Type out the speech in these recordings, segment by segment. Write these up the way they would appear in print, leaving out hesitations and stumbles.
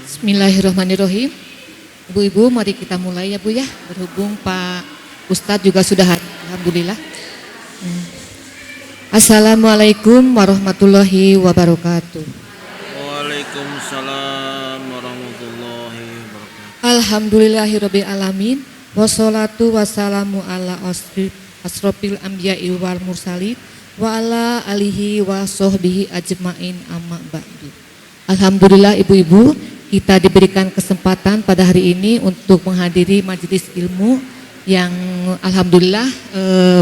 Bismillahirrahmanirrahim. Ibu-ibu, mari kita mulai ya Bu ya. Berhubung Pak Ustadz juga sudah hadir. Alhamdulillah. Assalamualaikum warahmatullahi wabarakatuh. Waalaikumsalam warahmatullahi wabarakatuh. Alhamdulillahirabbil alamin. Wassalatu wassalamu ala asrofil anbiya'i wal mursalin wa ala alihi wa sahbihi ajmain amma ba'du. Alhamdulillah ibu-ibu, kita diberikan kesempatan pada hari ini untuk menghadiri majelis ilmu yang alhamdulillah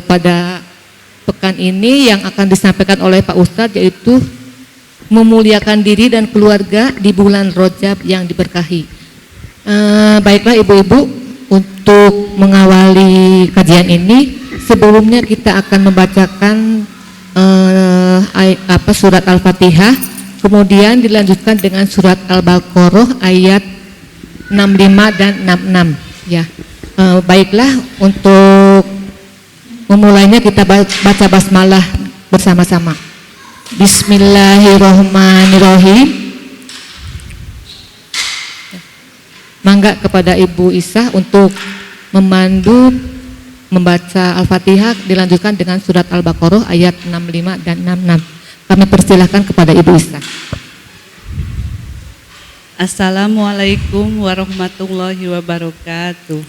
pada pekan ini yang akan disampaikan oleh Pak Ustadz, yaitu memuliakan diri dan keluarga di bulan Rajab yang diberkahi. Baiklah ibu-ibu, untuk mengawali kajian ini sebelumnya kita akan membacakan surat Al-Fatihah, kemudian dilanjutkan dengan surat Al-Baqarah ayat 65 dan 66 ya. Baiklah, untuk memulainya kita baca basmalah bersama-sama. Bismillahirrahmanirrahim. Mangga kepada Ibu Isah untuk memandu membaca Al-Fatihah, dilanjutkan dengan surat Al-Baqarah ayat 65 dan 66. Kami persilahkan kepada Ibu Isah. Assalamualaikum warahmatullahi wabarakatuh.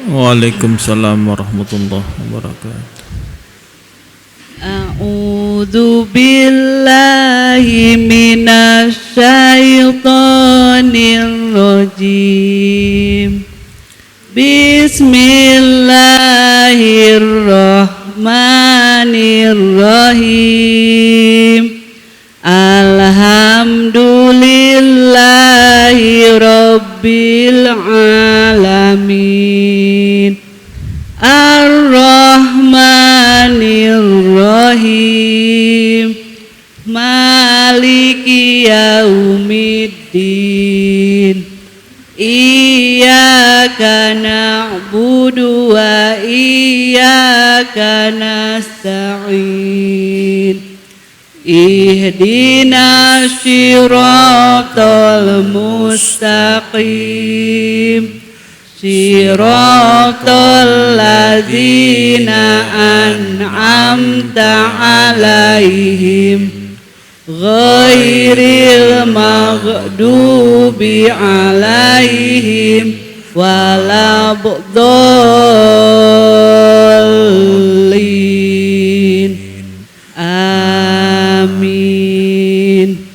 Waalaikumsalam warahmatullahi wabarakatuh. A'udzu billahi minasyaitonir rajim. Bismillahirrahmanirrahim. Alhamdulillahi rabbil alamin. Ar-Rahmanir-Rahim. Maliki yaumiddin. Iyyaka na'budu wa iyyaka nasta'in. Ihdinas siratal mustaqim. Siratal ladzina an'amta 'alaihim ghairil maghdubi 'alaihim waladdallin. Amin.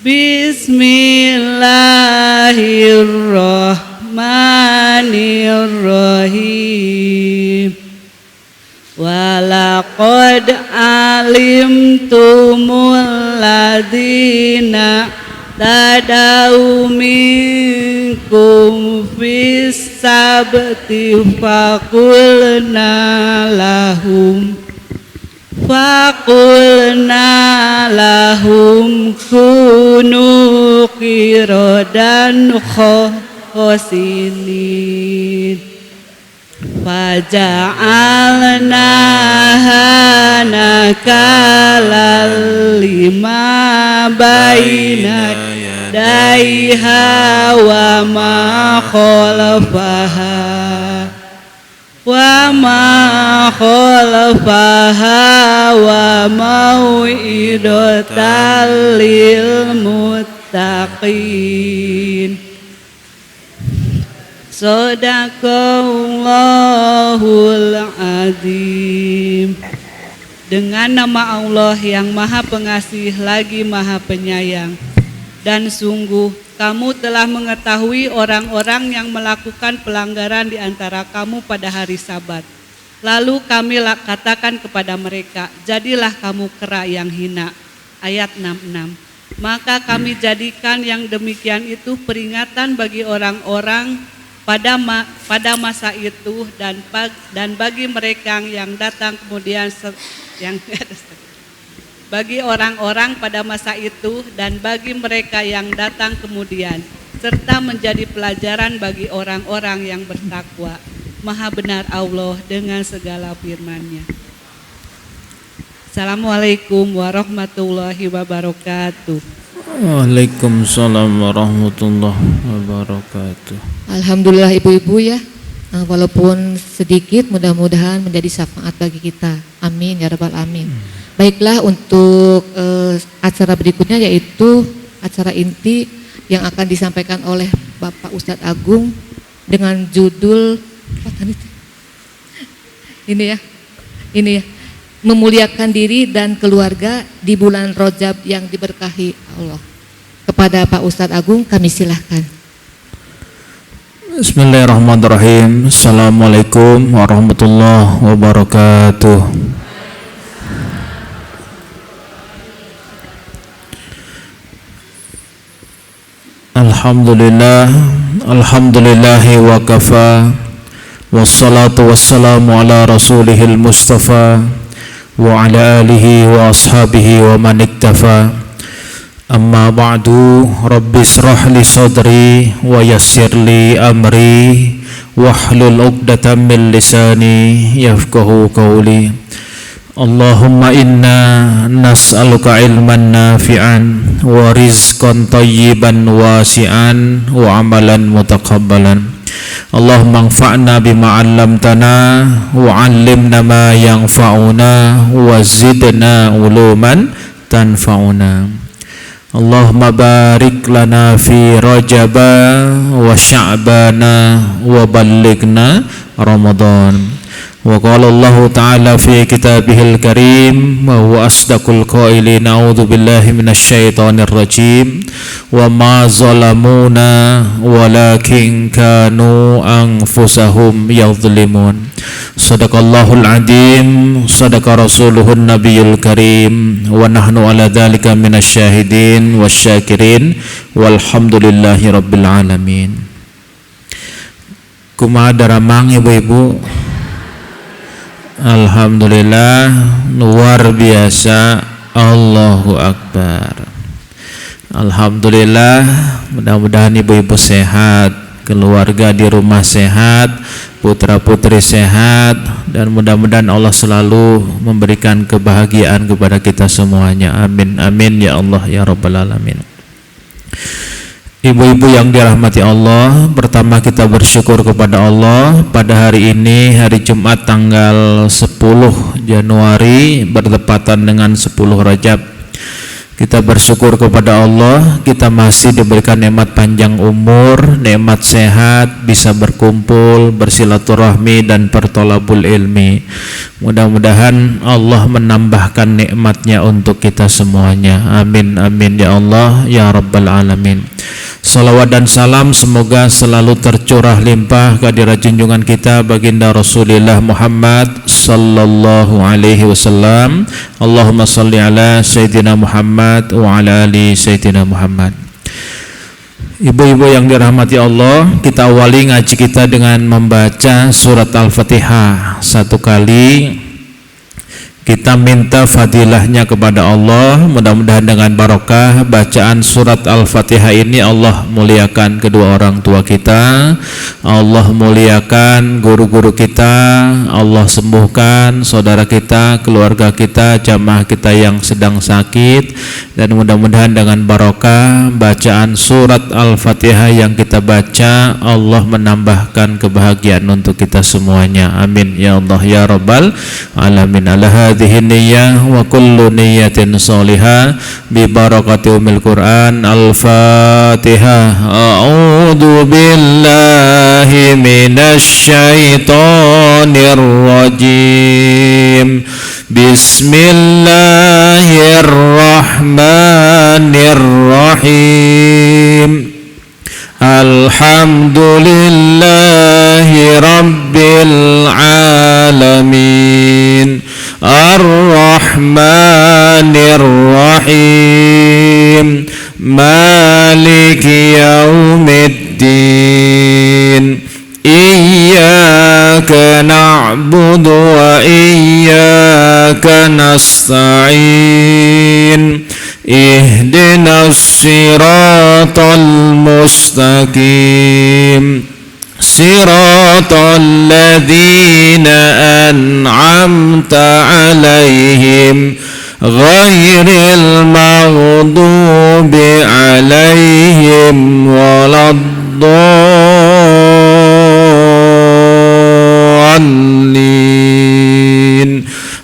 Bismillahirrahmanirrahim. Walaqad alimtumul ladzina tadau minkum fis sabti faqulna lahum kunu qiradan khosinin faja'alnaha nakalan lima baina daiha wa ma khalfaha wa mau'idatan lil muttaqin. Shadaqallahul azim. Dengan nama Allah yang Maha Pengasih lagi Maha Penyayang. Dan sungguh kamu telah mengetahui orang-orang yang melakukan pelanggaran di antara kamu pada hari Sabat. Lalu kami katakan kepada mereka, jadilah kamu kera yang hina. Ayat 66. Maka kami jadikan yang demikian itu peringatan bagi orang-orang pada masa itu dan bagi mereka yang datang kemudian bagi orang-orang pada masa itu dan bagi mereka yang datang kemudian, serta menjadi pelajaran bagi orang-orang yang bertakwa. Maha benar Allah dengan segala firman-Nya. Assalamualaikum warahmatullahi wabarakatuh. Waalaikumsalam warahmatullahi wabarakatuh. Alhamdulillah ibu-ibu ya, walaupun sedikit mudah-mudahan menjadi syafaat bagi kita. Amin ya rabbal alamin. Baiklah, untuk acara berikutnya yaitu acara inti yang akan disampaikan oleh Bapak Ustadz Agung dengan judul ini ya, memuliakan diri dan keluarga di bulan Rajab yang diberkahi Allah. Kepada Pak Ustadz Agung kami silahkan. Bismillahirrahmanirrahim. Assalamualaikum warahmatullahi wabarakatuh. Alhamdulillahi wa kafa, wassalatu wassalamu ala rasulihil mustafa wa ala alihi wa ashabihi wa man iktafa. Amma ba'du, rabbi israh li sadri wa yassir li amri wahlul 'uqdatam min lisani yafqahu qawli. Allahumma inna nas'aluka ilman nafi'an wa rizqan tayyiban wasi'an wa amalan mutakabbalan. Allahumma anfa'na bima 'allamtana wa 'allimna ma yanfa'una wa zidna uluman tanfa'una. Allahumma barik lana fi Rajaba wa Sya'bana wa ballighna Ramadan. Wa qala Allah Ta'ala fi kitabihil karim wa huwa asdaqul qailin, a'udzu billahi minasy syaithanir rajim, wa ma zalamuna walakin kanu anfusahum yadhlimun. Sadaqallahul adzim, sadaqa rasuluhun nabiyul karim, wa nahnu ala dzalika minasy syahidin wasyakirin walhamdulillahi rabbil alamin. Kumaha daramang ibu-ibu? Alhamdulillah, luar biasa, Allahu Akbar. Alhamdulillah, mudah-mudahan ibu-ibu sehat, keluarga di rumah sehat, putra-putri sehat, dan mudah-mudahan Allah selalu memberikan kebahagiaan kepada kita semuanya. Amin, amin ya Allah ya Rabbal Alamin. Ibu-ibu yang dirahmati Allah, pertama kita bersyukur kepada Allah pada hari ini, hari Jumat tanggal 10 Januari bertepatan dengan 10 Rajab. Kita bersyukur kepada Allah, kita masih diberikan nikmat panjang umur, nikmat sehat, bisa berkumpul, bersilaturahmi dan bertolabul ilmi. Mudah-mudahan Allah menambahkan nikmatnya untuk kita semuanya. Amin, amin ya Allah ya Rabbal Alamin. Salawat dan salam semoga selalu tercurah limpah kehadirat junjungan kita baginda Rasulullah Muhammad sallallahu alaihi wasallam. Allahumma salli ala Sayyidina Muhammad wa ala ali Sayyidina Muhammad. Ibu-ibu yang dirahmati Allah, kita awali ngaji kita dengan membaca surat Al-Fatihah satu kali. Kita minta fadilahnya kepada Allah. Mudah-mudahan dengan barokah bacaan surat Al-Fatihah ini Allah muliakan kedua orang tua kita, Allah muliakan guru-guru kita, Allah sembuhkan saudara kita, keluarga kita, jamaah kita yang sedang sakit. Dan mudah-mudahan dengan barokah bacaan surat Al-Fatihah yang kita baca, Allah menambahkan kebahagiaan untuk kita semuanya. Amin ya Allah ya Rabbal Alamin. Hadhihi niyyah wa kullu niyyatin salihah bi barakati umil Quran. Al-Fatihah. A'udzu billahi minasy syaithanir rajim. Bismillahirrahmanirrahim. Alhamdulillahi rabbil alamin. Ar-Rahmanir-Rahim. Maliki yaumiddin. Iyyaka na'budu wa iyyaka nasta'in. Ihdinas siratal mustaqim. Siratal ladzina an'amta 'alaihim ghairil maghdubi alaihim waladdallin.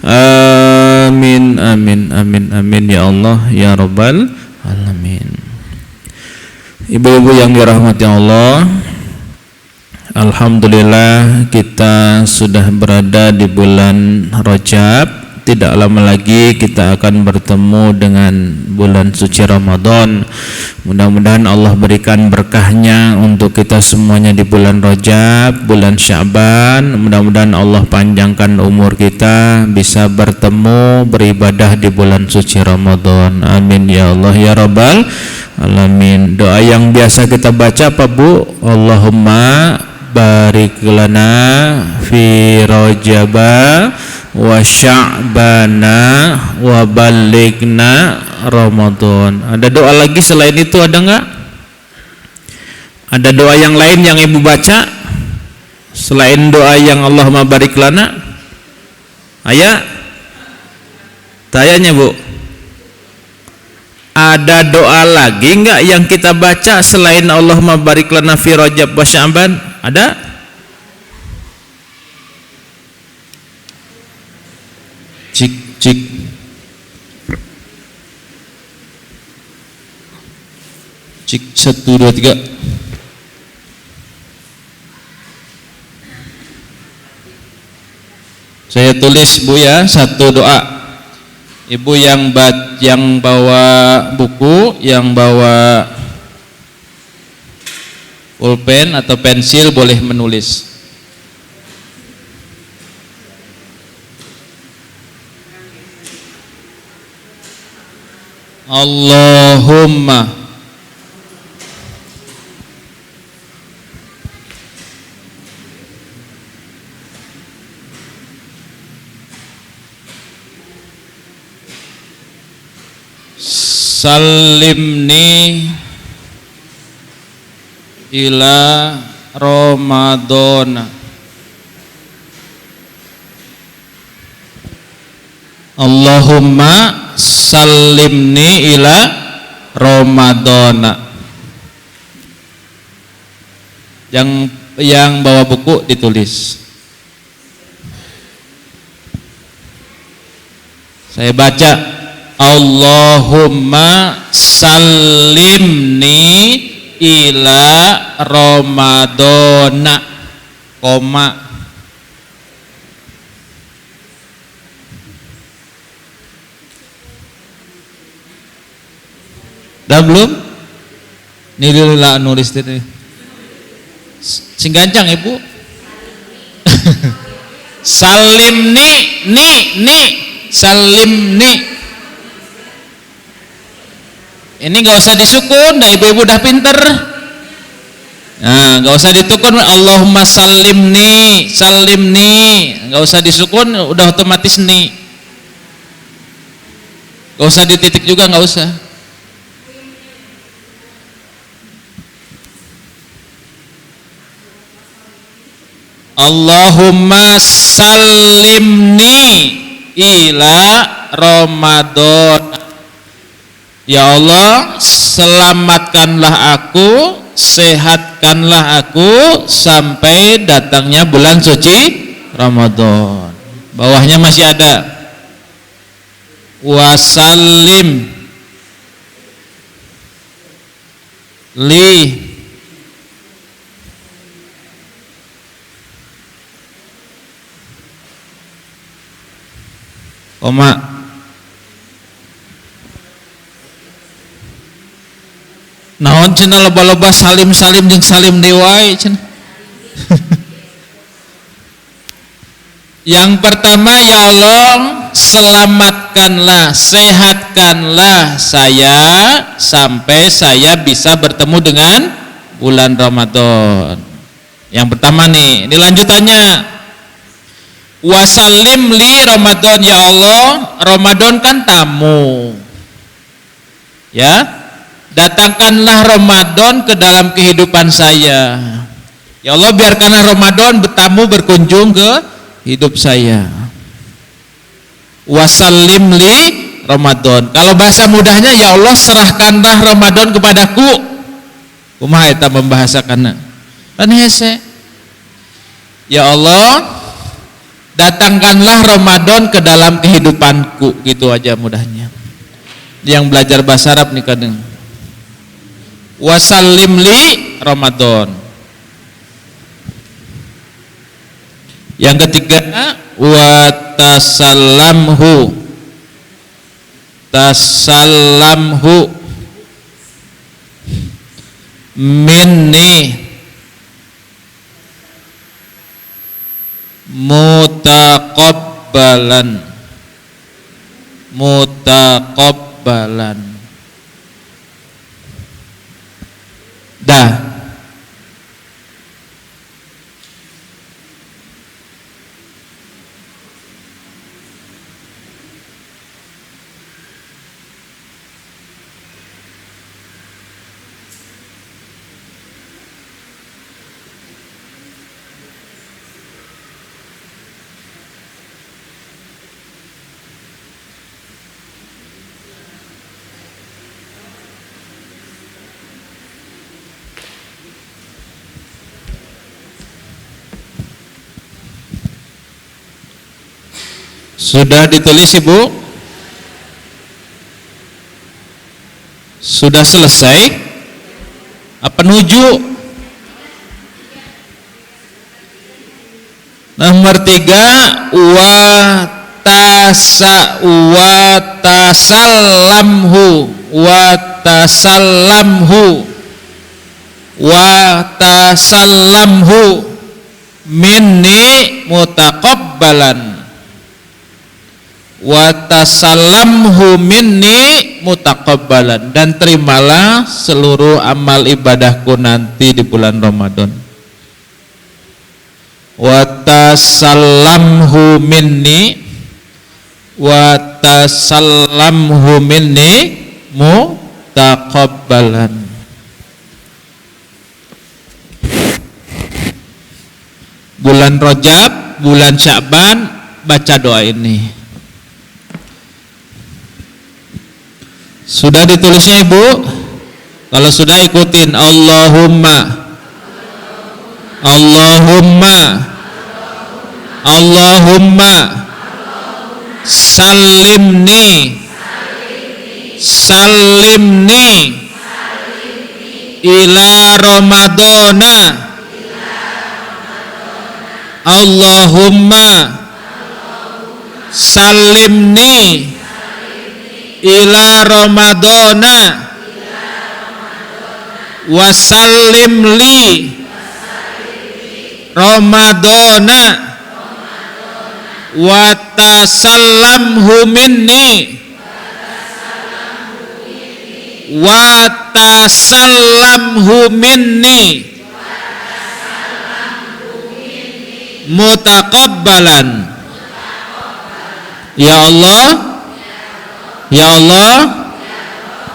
Amin amin amin amin ya Allah ya rabbal alamin. Ibu-ibu yang dirahmati Allah, alhamdulillah kita sudah berada di bulan Rajab. Tidak lama lagi kita akan bertemu dengan bulan suci Ramadan. Mudah-mudahan Allah berikan berkahnya untuk kita semuanya di bulan Rajab, bulan Sya'ban. Mudah-mudahan Allah panjangkan umur kita bisa bertemu beribadah di bulan suci Ramadan. Amin ya Allah ya rabbal alamin. Doa yang biasa kita baca apa Bu? Allahumma barik lana fi Rajaba wa Sya'bana wa balighna Ramadan. Ada doa lagi selain itu, ada enggak? Ada doa yang lain yang Ibu baca selain doa yang Allahumma barik lana? Ayah tanya Bu, ada doa lagi enggak yang kita baca selain Allahumma barik lana fi Rajab wa Sya'ban? Ada? Cik 1 2 3. Saya tulis Bu ya, satu doa. Ibu yang bawa buku, yang bawa pulpen atau pensil boleh menulis. Allahumma salimni ila Ramadan. Allahumma salimni ila Ramadan. Yang bawa buku ditulis. Saya baca, Allahumma salimni ila Ramadan, koma. Dah belum? Ini dulu lah nulis tadi. Sing gancang Ibu. Salimni, salimni. Ini nggak usah disukun, dah ibu-ibu dah pinter. Nah, nggak usah ditukun. Allahumma salimni, nggak usah disukun, udah otomatis ni. Nggak usah dititik juga, nggak usah. Allahumma salimni ila Ramadan. Ya Allah, selamatkanlah aku, sehatkanlah aku sampai datangnya bulan suci Ramadan. Bawahnya masih ada. Wasallim li koma naon cenah loba-loba salim jeung salim deui wae cenah. Yang pertama, ya Allah, selamatkanlah, sehatkanlah saya sampai saya bisa bertemu dengan bulan Ramadan. Yang pertama nih, ini lanjutannya. Wasallim li Ramadan, ya Allah, Ramadan kan tamu. Ya, datangkanlah Ramadan ke dalam kehidupan saya. Ya Allah, biarkanlah Ramadan bertamu berkunjung ke hidup saya. Wasallim li Ramadan. Kalau bahasa mudahnya, ya Allah serahkanlah Ramadan kepadaku. Kumaha eta membahasakanna? Kan hese. Ya Allah, datangkanlah Ramadan ke dalam kehidupanku, gitu aja mudahnya. Yang belajar bahasa Arab nih kadang. Wasallim li Ramadan. Yang ketiga, wa tasallamhu. Tasallamhu minni mutaqabbalan. Mutaqabbalan. Dah. Sudah ditulis Ibu? Sudah selesai? Apa nuju? Nomor 3, wa tasallamhu. Wa tasallamhu. Wa tasallamhu minni mutaqabbalan. Wa tasallamhu minni mutaqabbalan, dan terimalah seluruh amal ibadahku nanti di bulan Ramadan. Wa tasallamhu minni, wa tasallamhu minni mutaqabbalan. Bulan Rajab, bulan Sya'ban, baca doa ini. Sudah ditulisnya Ibu? Kalau sudah ikutin. Allahumma Allahumma Allahumma salimni salimni ila Ramadana. Allahumma salimni ila Ramadana wasallim li Ramadana wa tasallamhu minni wa tasallamhu minni mutaqabbalan. Ya Allah, ya Allah,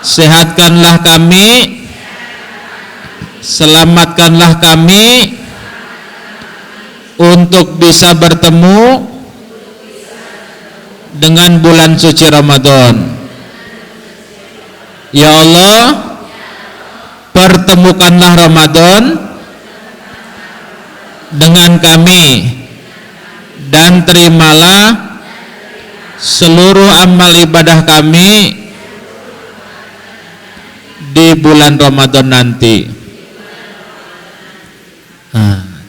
sehatkanlah kami, selamatkanlah kami untuk bisa bertemu dengan bulan suci Ramadan. Ya Allah, pertemukanlah Ramadan dengan kami dan terimalah seluruh amal ibadah kami di bulan Ramadan nanti.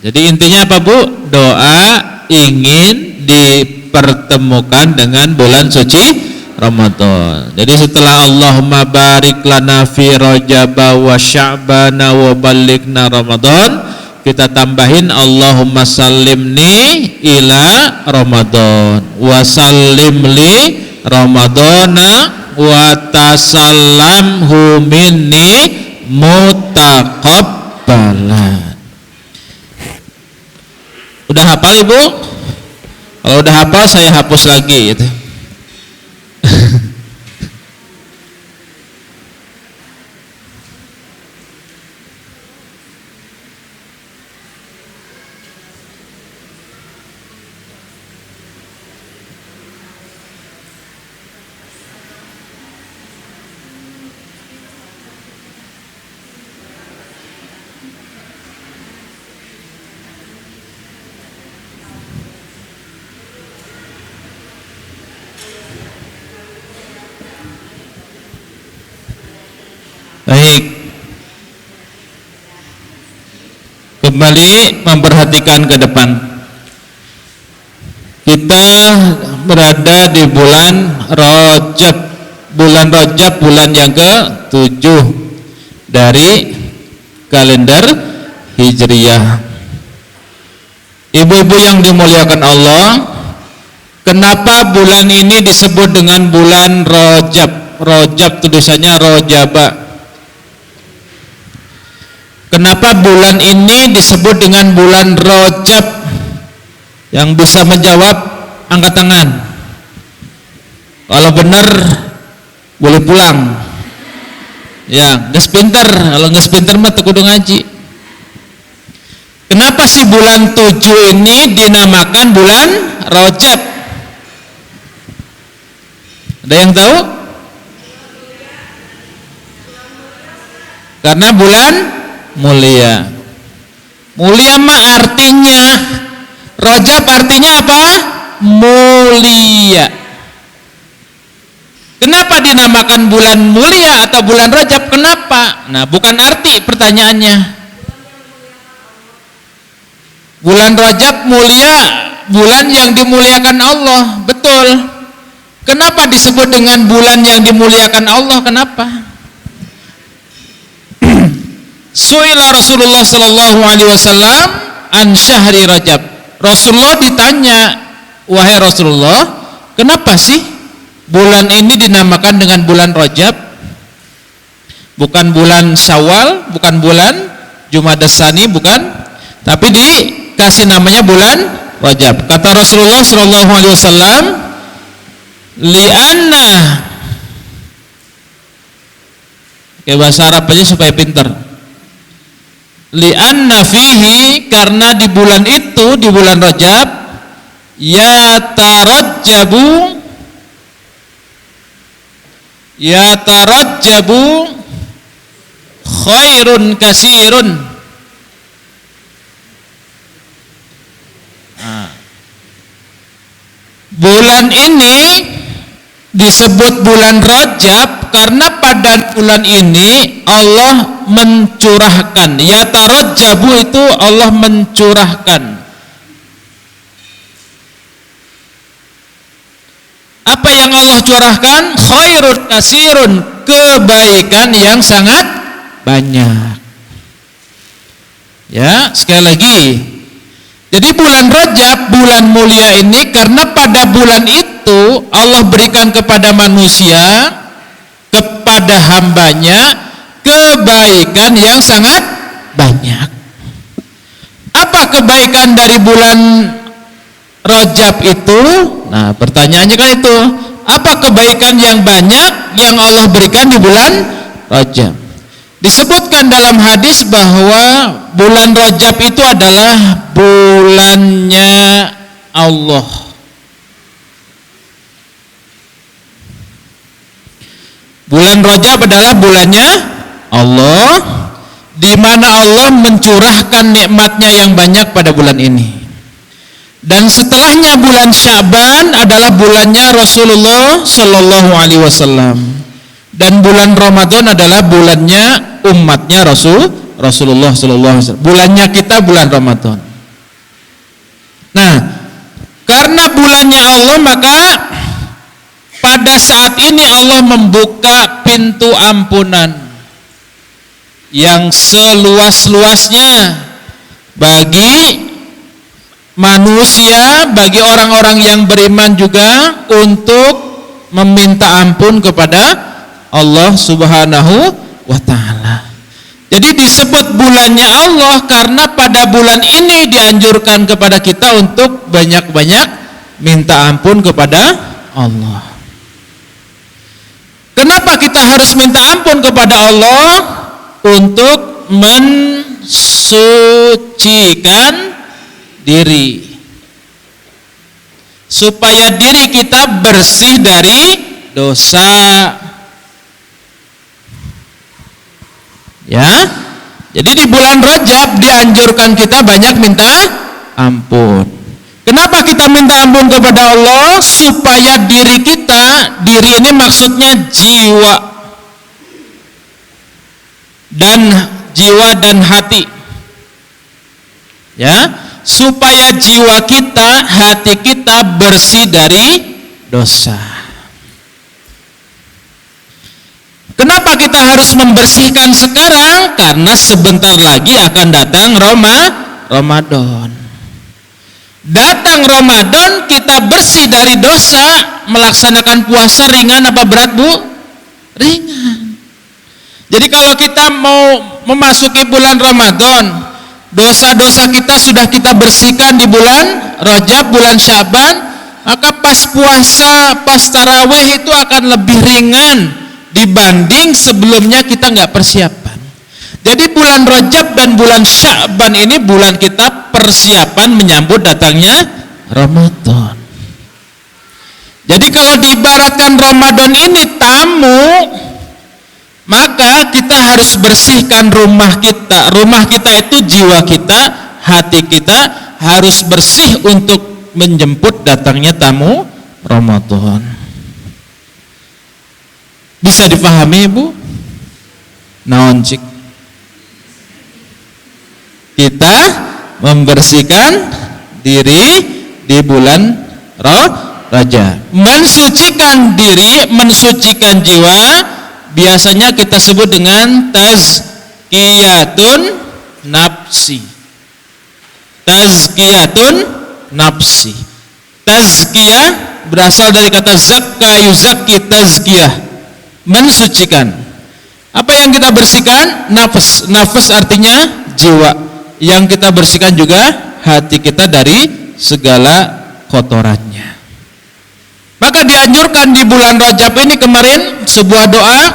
Jadi intinya apa Bu? Doa ingin dipertemukan dengan bulan suci Ramadan. Jadi setelah Allahumma barik lana fi Rajab wa Sya'bana wa ballighna Ramadan, kita tambahin Allahumma sallimni ila Ramadan wa sallim li Ramadana wa tasallamhu minni mutaqabbalan. Udah hafal Ibu? Kalau udah hafal saya hapus lagi gitu. Kembali memperhatikan ke depan. Kita berada di bulan Rajab. Bulan Rajab bulan yang ke-7 dari kalender Hijriyah. Ibu-ibu yang dimuliakan Allah, kenapa bulan ini disebut dengan bulan Rajab? Rajab tulisannya Rojaba. Kenapa bulan ini disebut dengan bulan Rajab? Yang bisa menjawab angkat tangan. Kalau benar boleh pulang. Ya, geus pinter. Kalau geus pinter mah teu kudu ngaji. Kenapa sih bulan 7 ini dinamakan bulan Rajab? Ada yang tahu? Karena bulan mulia. Mulia mah artinya, Rajab artinya apa? Mulia. Kenapa dinamakan bulan mulia atau bulan Rajab? Kenapa? Nah, bukan arti pertanyaannya. Bulan Rajab mulia, bulan yang dimuliakan Allah, betul. Kenapa disebut dengan bulan yang dimuliakan Allah? Kenapa? Su'ila Rasulullah sallallahu alaihi wasallam an syahri Rajab. Rasulullah ditanya, wahai Rasulullah, kenapa sih bulan ini dinamakan dengan bulan Rajab? Bukan bulan Syawal, bukan bulan Jumadats Tsani, bukan, tapi dikasih namanya bulan Rajab. Kata Rasulullah sallallahu alaihi wasallam, li'anna, kayak bahasa Arab aja supaya pinter. Li'anna fihi, karena di bulan itu, di bulan Rajab, yatarajjabu khairun kasirun. Bulan ini disebut bulan Rajab karena pada bulan ini Allah mencurahkan. Yatarajjabu itu Allah mencurahkan. Apa yang Allah curahkan? Khairun kasirun, kebaikan yang sangat banyak. Ya, sekali lagi. Jadi bulan Rajab, bulan mulia ini karena pada bulan itu Allah berikan kepada manusia, kepada hambanya, kebaikan yang sangat banyak. Apa kebaikan dari bulan Rajab itu? Nah, pertanyaannya kan itu, apa kebaikan yang banyak yang Allah berikan di bulan Rajab? Disebutkan dalam hadis bahwa bulan Rajab itu adalah bulannya Allah. Bulan Rajab adalah bulannya Allah, di mana Allah mencurahkan nikmatnya yang banyak pada bulan ini. Dan setelahnya bulan Sya'ban adalah bulannya Rasulullah sallallahu alaihi wasallam. Dan bulan Ramadan adalah bulannya umatnya Rasulullah sallallahu alaihi wasallam. Bulannya kita bulan Ramadan. Nah, karena bulannya Allah, maka pada saat ini Allah membuka pintu ampunan yang seluas-luasnya bagi manusia, bagi orang-orang yang beriman juga, untuk meminta ampun kepada Allah Subhanahu wa ta'ala. Jadi disebut bulannya Allah karena pada bulan ini dianjurkan kepada kita untuk banyak-banyak minta ampun kepada Allah. Kenapa kita harus minta ampun kepada Allah? Untuk mensucikan diri, supaya diri kita bersih dari dosa. Ya, jadi di bulan Rajab dianjurkan kita banyak minta ampun. Kenapa kita minta ampun kepada Allah? Supaya diri kita, diri ini maksudnya jiwa dan hati. Ya, supaya jiwa kita, hati kita bersih dari dosa. Kenapa kita harus membersihkan sekarang? Karena sebentar lagi akan datang Ramadan. Datang Ramadan, kita bersih dari dosa, melaksanakan puasa ringan apa berat, Bu? Ringan. Jadi kalau kita mau memasuki bulan Ramadan, dosa-dosa kita sudah kita bersihkan di bulan Rajab, bulan Syaban, maka pas puasa, pas tarawih itu akan lebih ringan dibanding sebelumnya kita nggak persiapan. Jadi bulan Rajab dan bulan Syaban ini bulan kita persiapan menyambut datangnya Ramadan. Jadi kalau diibaratkan Ramadan ini tamu, maka kita harus bersihkan rumah kita. Rumah kita itu jiwa kita, hati kita harus bersih untuk menjemput datangnya tamu Ramadan. Bisa dipahami, Bu? Naon cik? Kita membersihkan diri di bulan Rajab. Mensucikan diri, mensucikan jiwa, biasanya kita sebut dengan tazkiyatun nafsi. Tazkiyatun nafsi. Tazkiyah berasal dari kata zakka yuzakki, tazkiyah, mensucikan. Apa yang kita bersihkan? Nafs. Nafs artinya jiwa. Yang kita bersihkan juga hati kita dari segala kotorannya. Maka dianjurkan di bulan Rajab ini kemarin sebuah doa.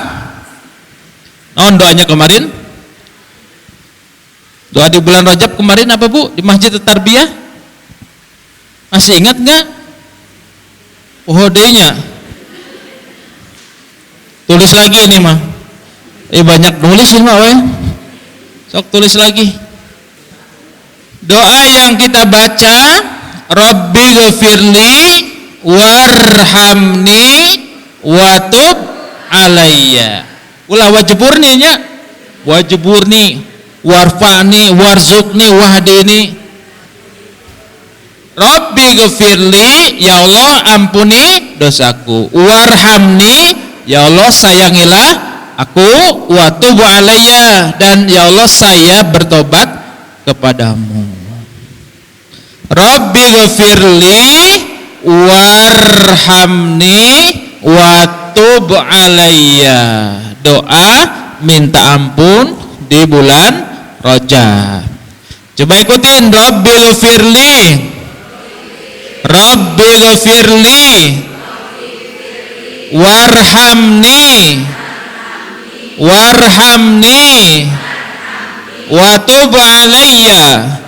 Doanya kemarin? Doa di bulan Rajab kemarin apa, Bu? Di Masjid Tarbiyah? Masih ingat nggak? Uhudnya. Tulis lagi ini mah. Banyak nulis ini mah, sok tulis lagi. Doa yang kita baca, Rabbi ghafirli warhamni watub alayya. Ulah wajburni nya. Wajburni, warfa'ni, warzukni, wahdini. Rabbi ghafirli, ya Allah ampuni dosaku. Warhamni, ya Allah sayangilah aku. Watub alayya, dan ya Allah saya bertobat kepadamu. Rabbi ghafirli warhamni watub alayya. Doa minta ampun di bulan Rajab. Coba ikutin. Rabbi ghafirli, Rabbi ghafirli warhamni warhamni watub alayya.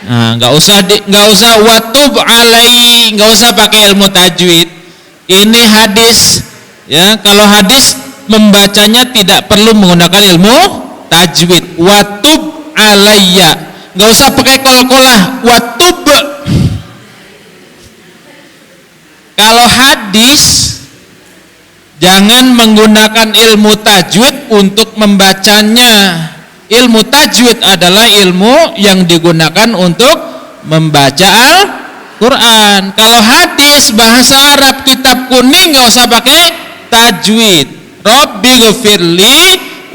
Nah, nggak usah watub alai, nggak usah pakai ilmu tajwid. Ini hadis, ya. Kalau hadis membacanya tidak perlu menggunakan ilmu tajwid. Watub alayya, nggak usah pakai kol-kolah. Watub. Kalau hadis jangan menggunakan ilmu tajwid untuk membacanya. Ilmu tajwid adalah ilmu yang digunakan untuk membaca Al-Quran. Kalau hadis bahasa Arab kitab kuning nggak usah pakai tajwid. Rabbi ghafirli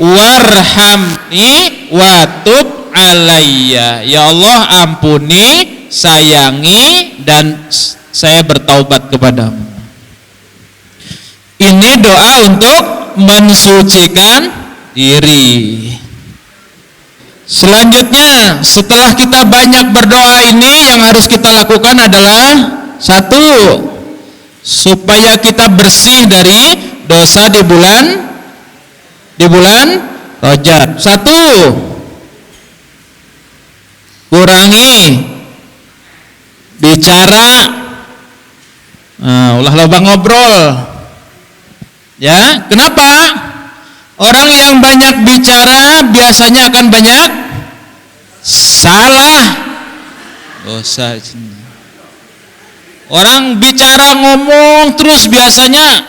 warhamni watub alayya. Ya Allah ampuni, sayangi, dan saya bertaubat kepadamu. Ini doa untuk mensucikan diri. Selanjutnya, setelah kita banyak berdoa ini, yang harus kita lakukan adalah satu, supaya kita bersih dari dosa di bulan Rajab. Satu, kurangi bicara, ulah loba ngobrol. Ya, kenapa? Orang yang banyak bicara biasanya akan banyak salah. Dosa. Orang bicara ngomong terus biasanya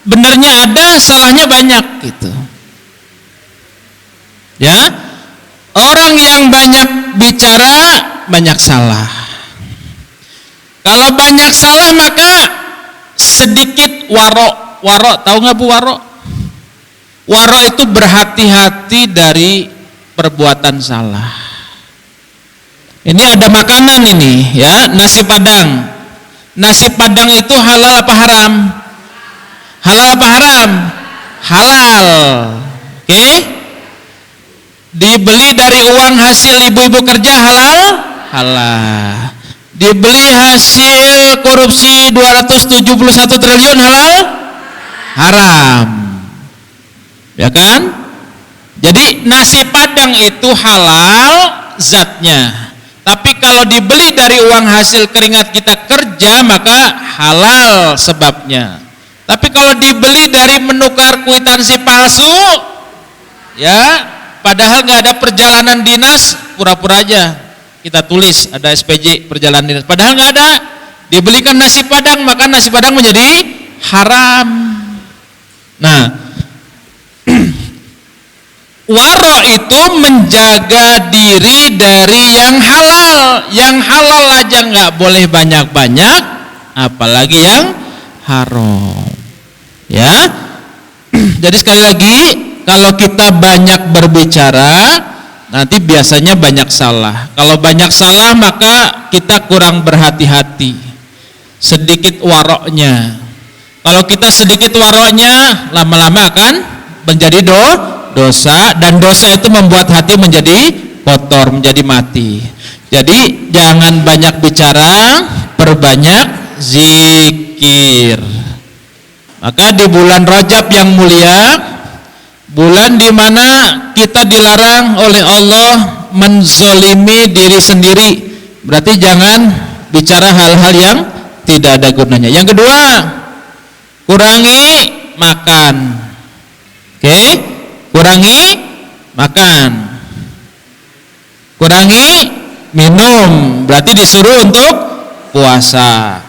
benernya ada, salahnya banyak gitu. Ya. Orang yang banyak bicara banyak salah. Kalau banyak salah maka sedikit waro. Waro, tahu nggak Bu waro? Waro itu berhati-hati dari perbuatan salah. Ini ada makanan ini ya, nasi padang. Nasi padang itu halal apa haram? Halal apa haram? Halal. Oke? Dibeli dari uang hasil ibu-ibu kerja halal? Halal. Dibeli hasil korupsi 271 triliun halal? Haram. Ya kan? Jadi nasi padang itu halal zatnya. Tapi kalau dibeli dari uang hasil keringat kita kerja maka halal sebabnya. Tapi kalau dibeli dari menukar kwitansi palsu, ya padahal nggak ada perjalanan dinas, pura-pura aja kita tulis ada SPJ perjalanan dinas, padahal nggak ada. Dibelikan nasi padang maka nasi padang menjadi haram. Nah, waro itu menjaga diri dari yang halal. Yang halal aja nggak boleh banyak-banyak, apalagi yang haram. Ya, jadi sekali lagi kalau kita banyak berbicara nanti biasanya banyak salah. Kalau banyak salah maka kita kurang berhati-hati. Sedikit waroknya. Kalau kita sedikit waroknya lama-lama akan menjadi dosa, dan dosa itu membuat hati menjadi kotor, menjadi mati. Jadi jangan banyak bicara, perbanyak zikir. Maka di bulan Rajab yang mulia, bulan di mana kita dilarang oleh Allah menzolimi diri sendiri, berarti jangan bicara hal-hal yang tidak ada gunanya. Yang kedua, kurangi makan. Oke? Kurangi makan, kurangi minum, berarti disuruh untuk puasa.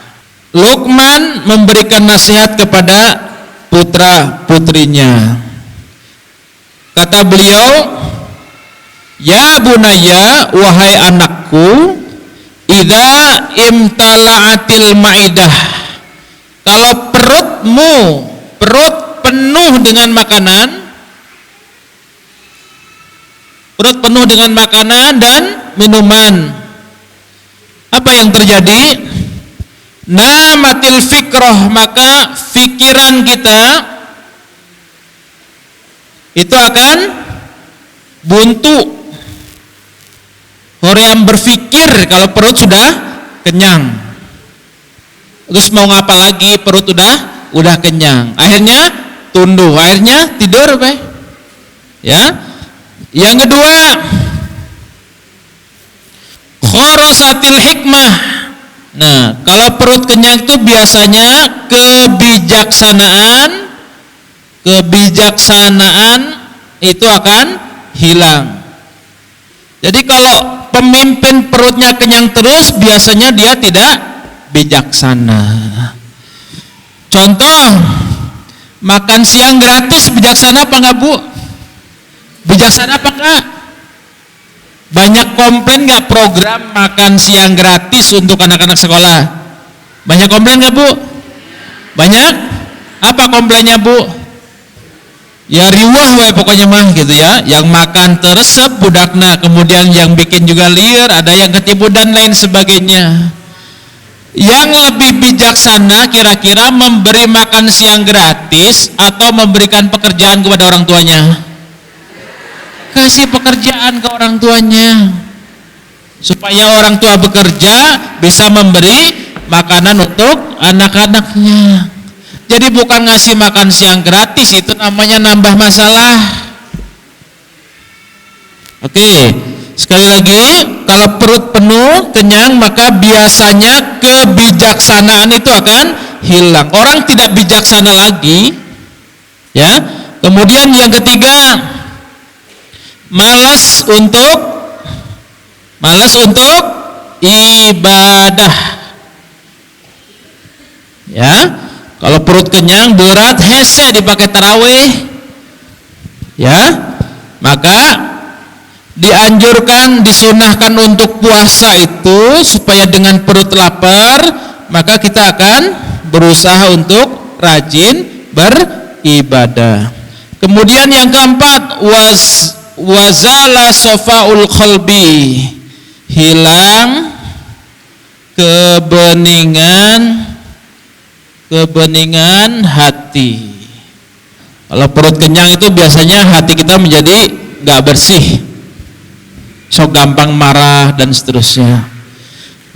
Luqman memberikan nasihat kepada putra putrinya. Kata beliau, ya bunayya, wahai anakku, idza imtala'atil ma'idah, kalau perut penuh dengan makanan, perut penuh dengan makanan dan minuman, apa yang terjadi? Namatil fikroh, maka fikiran kita itu akan buntu. Orang yang berpikir kalau perut sudah kenyang, terus mau ngapa lagi, perut udah kenyang, akhirnya tunduh, akhirnya tidur, ya. Yang kedua, khorosatil hikmah. Nah, kalau perut kenyang itu biasanya kebijaksanaan itu akan hilang. Jadi kalau pemimpin perutnya kenyang terus, biasanya dia tidak bijaksana. Contoh, makan siang gratis, bijaksana apa enggak Bu? Bijaksana apa enggak? Banyak komplain nggak program makan siang gratis untuk anak-anak sekolah? Banyak komplain nggak Bu? Banyak? Apa komplainnya Bu? Ya riwah pokoknya mah gitu ya. Yang makan teresep budakna, kemudian yang bikin juga liar, ada yang ketipu dan lain sebagainya. Yang lebih bijaksana kira-kira memberi makan siang gratis atau memberikan pekerjaan kepada orang tuanya? Kasih pekerjaan ke orang tuanya supaya orang tua bekerja bisa memberi makanan untuk anak-anaknya. Jadi bukan ngasih makan siang gratis, itu namanya nambah masalah. Oke, sekali lagi, kalau perut penuh kenyang maka biasanya kebijaksanaan itu akan hilang. Orang tidak bijaksana lagi, ya. Kemudian yang ketiga, malas untuk ibadah. Ya, kalau perut kenyang berat hese dipakai tarawih, ya, maka di dianjurkan, disunahkan untuk puasa itu supaya dengan perut lapar, maka kita akan berusaha untuk rajin beribadah. Kemudian yang keempat, wazala sofaul qalbi, hilang kebeningan hati. Kalau perut kenyang itu biasanya hati kita menjadi gak bersih, sok gampang marah dan seterusnya.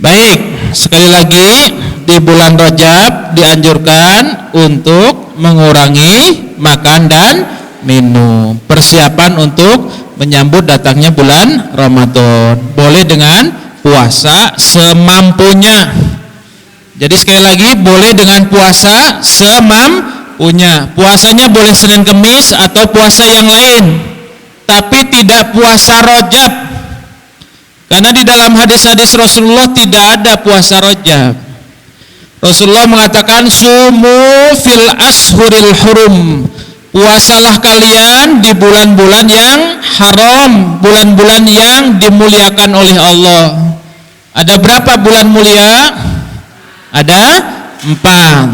Baik, sekali lagi di bulan Rajab dianjurkan untuk mengurangi makan dan minum, persiapan untuk menyambut datangnya bulan Ramadan. Boleh dengan puasa semampunya. Jadi sekali lagi, boleh dengan puasa semampunya. Puasanya boleh Senin Kemis atau puasa yang lain, tapi tidak puasa Rajab. Karena di dalam hadis-hadis Rasulullah tidak ada puasa Rajab. Rasulullah mengatakan, sumu fil ashuril hurum, puasalah kalian di bulan-bulan yang haram, bulan-bulan yang dimuliakan oleh Allah. Ada berapa bulan mulia? Ada 4.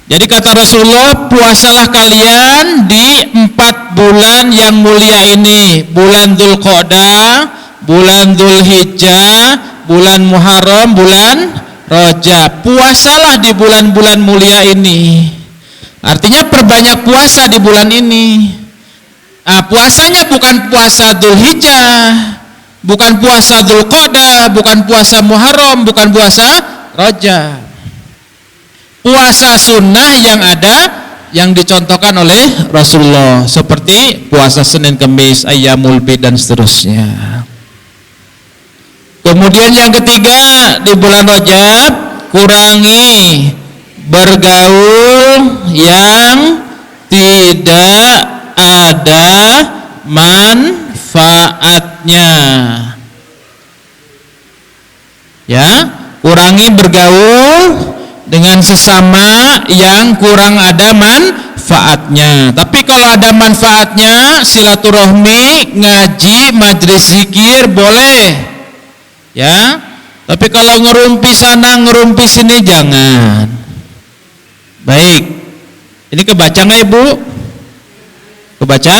Jadi kata Rasulullah, puasalah kalian di 4 bulan yang mulia ini, bulan Dzulqa'dah, bulan Dzulhijjah, bulan Muharram, bulan Rajab. Puasalah di bulan-bulan mulia ini. Artinya perbanyak puasa di bulan ini. Puasanya bukan puasa Dzulhijjah, bukan puasa Dzulqa'dah, bukan puasa Muharram, bukan puasa Rajab. Puasa sunnah yang ada, yang dicontohkan oleh Rasulullah, seperti puasa Senin Kemis, Ayyamul Bid dan seterusnya. Kemudian yang ketiga, di bulan Rajab kurangi bergaul yang tidak ada manfaatnya. Ya, kurangi bergaul dengan sesama yang kurang ada manfaatnya. Tapi kalau ada manfaatnya, silaturahmi, ngaji, majelis zikir boleh. Ya. Tapi kalau ngerumpi sana, ngerumpi sini jangan. Baik. Ini kebaca enggak Ibu? Kebaca?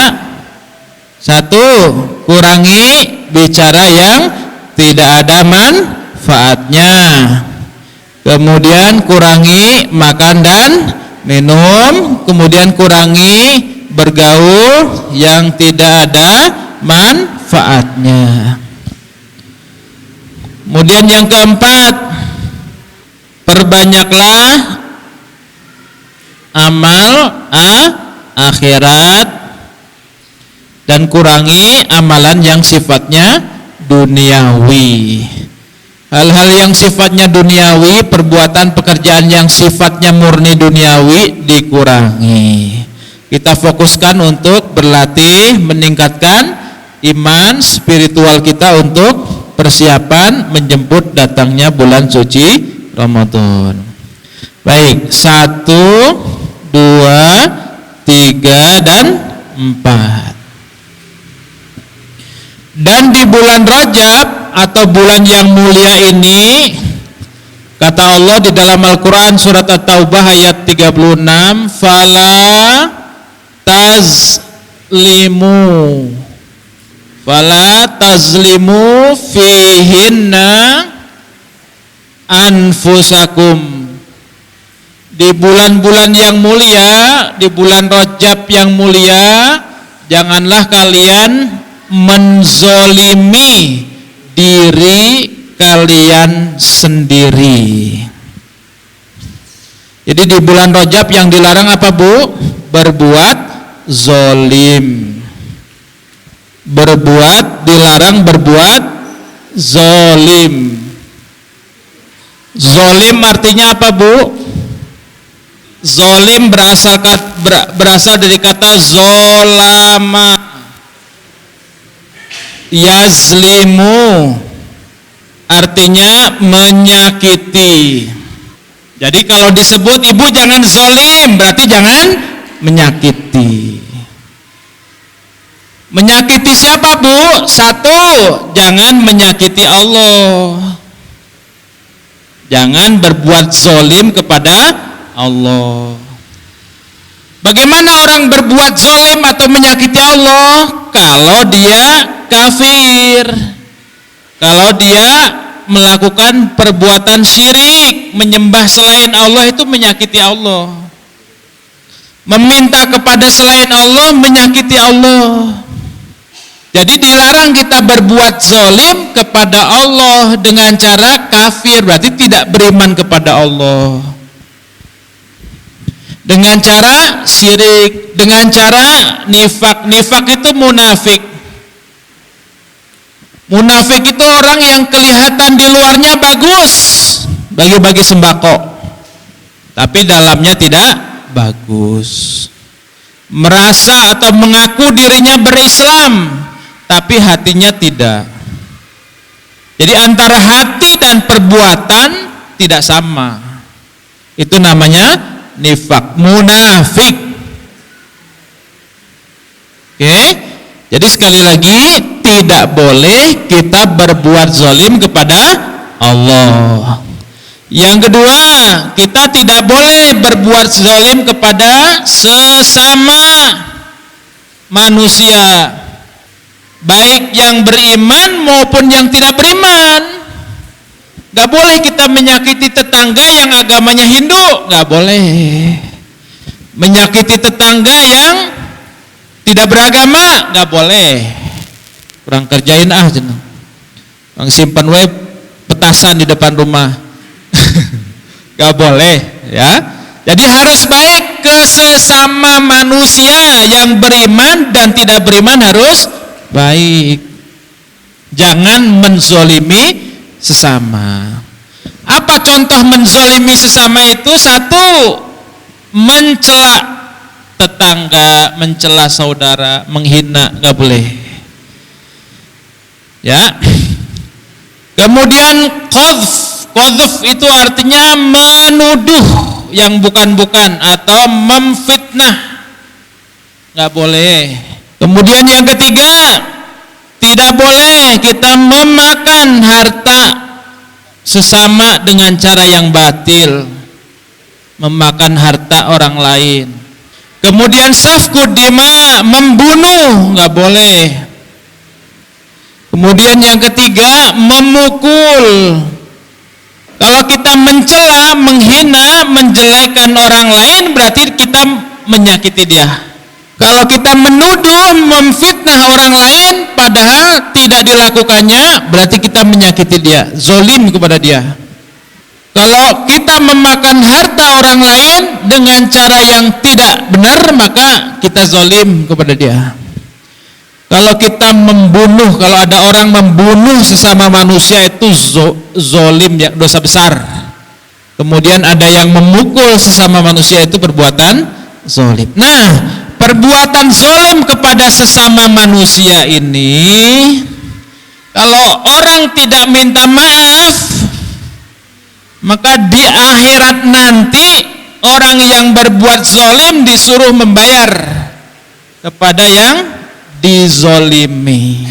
1, kurangi bicara yang tidak ada manfaatnya. Kemudian kurangi makan dan minum, kemudian kurangi bergaul yang tidak ada manfaatnya. Kemudian yang keempat, perbanyaklah amal akhirat dan kurangi amalan yang sifatnya duniawi. Hal-hal yang sifatnya duniawi, perbuatan pekerjaan yang sifatnya murni duniawi dikurangi. Kita fokuskan untuk berlatih, meningkatkan iman spiritual kita untuk persiapan menjemput datangnya bulan suci Ramadan. Baik, 1, 2, 3, dan 4. Dan di bulan Rajab atau bulan yang mulia ini, kata Allah di dalam Al-Quran surat At-Taubah ayat 36, fala tazlimu fihinna anfusakum. Di bulan-bulan yang mulia, di bulan Rajab yang mulia, janganlah kalian menzolimi diri kalian sendiri. Jadi di bulan Rajab yang dilarang apa Bu? Berbuat zolim. Dilarang berbuat zolim. Zolim artinya apa Bu? Zolim berasal dari kata zolama, yazlimu, artinya menyakiti. Jadi kalau disebut ibu jangan zolim, berarti jangan menyakiti. Menyakiti siapa, Bu? Satu, jangan menyakiti Allah. Jangan berbuat zolim kepada Allah. Bagaimana orang berbuat zolim atau menyakiti Allah? Kalau dia kafir, kalau dia melakukan perbuatan syirik, menyembah selain Allah, itu menyakiti Allah. Meminta kepada selain Allah menyakiti Allah. Jadi dilarang kita berbuat zolim kepada Allah dengan cara kafir, berarti tidak beriman kepada Allah. Dengan cara syirik, dengan cara nifak. Nifak itu munafik. Munafik itu orang yang kelihatan di luarnya bagus, bagi-bagi sembako, tapi dalamnya tidak bagus. Merasa atau mengaku dirinya berislam, tapi hatinya tidak. Jadi antara hati dan perbuatan tidak sama. Itu namanya nifak, munafik. Oke? Jadi sekali lagi, tidak boleh kita berbuat zalim kepada Allah. Yang kedua, kita tidak boleh berbuat zalim kepada sesama manusia, baik yang beriman maupun yang tidak beriman. Gak boleh kita menyakiti tetangga yang agamanya Hindu, gak boleh. Menyakiti tetangga yang tidak beragama, gak boleh. Kurang kerjain jeneng. Bang simpan we petasan di depan rumah. Gak boleh, ya. Jadi harus baik ke sesama manusia, yang beriman dan tidak beriman harus baik. Jangan menzolimi sesama. Apa contoh menzolimi sesama itu? Satu, mencela tetangga, mencela saudara, menghina, gak boleh. Ya. Kemudian qadhf itu artinya menuduh yang bukan-bukan atau memfitnah, gak boleh. Kemudian yang ketiga, tidak boleh kita memakan harta sesama dengan cara yang batil, memakan harta orang lain. Kemudian safkud dima, membunuh, nggak boleh. Kemudian yang ketiga, memukul. Kalau kita mencela, menghina, menjelekan orang lain, berarti kita menyakiti dia. Kalau kita menuduh, memfitnah orang lain padahal tidak dilakukannya, berarti kita menyakiti dia, zolim kepada dia. Kalau kita memakan harta orang lain dengan cara yang tidak benar, maka kita zolim kepada dia. Kalau kita membunuh, kalau ada orang membunuh sesama manusia, itu zolim, ya, dosa besar. Kemudian ada yang memukul sesama manusia, itu perbuatan zolim. Nah, perbuatan zolim kepada sesama manusia ini, kalau orang tidak minta maaf, maka di akhirat nanti orang yang berbuat zolim disuruh membayar kepada yang dizolimi.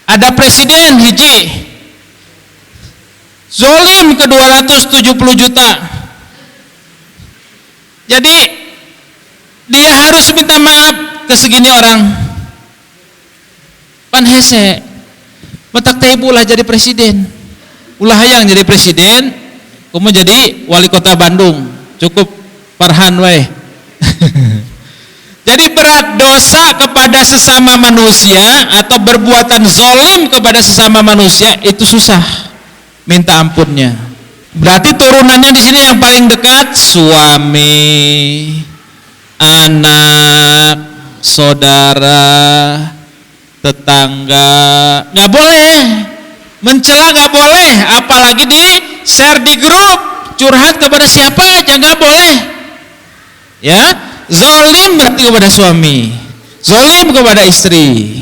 Ada presiden hiji zolim ke 270 juta, jadi dia harus minta maaf ke segini orang. Pan hese matak teh ulah jadi presiden, ulah hayang jadi presiden, kumu jadi wali kota Bandung, cukup Farhan we. Jadi berat dosa kepada sesama manusia atau berbuatan zolim kepada sesama manusia itu susah minta ampunnya. Berarti turunannya di sini yang paling dekat suami, anak, saudara, tetangga, nggak boleh mencela, nggak boleh, apalagi di share di grup, curhat kepada siapa aja nggak boleh. Ya, zolim berarti kepada suami, zolim kepada istri,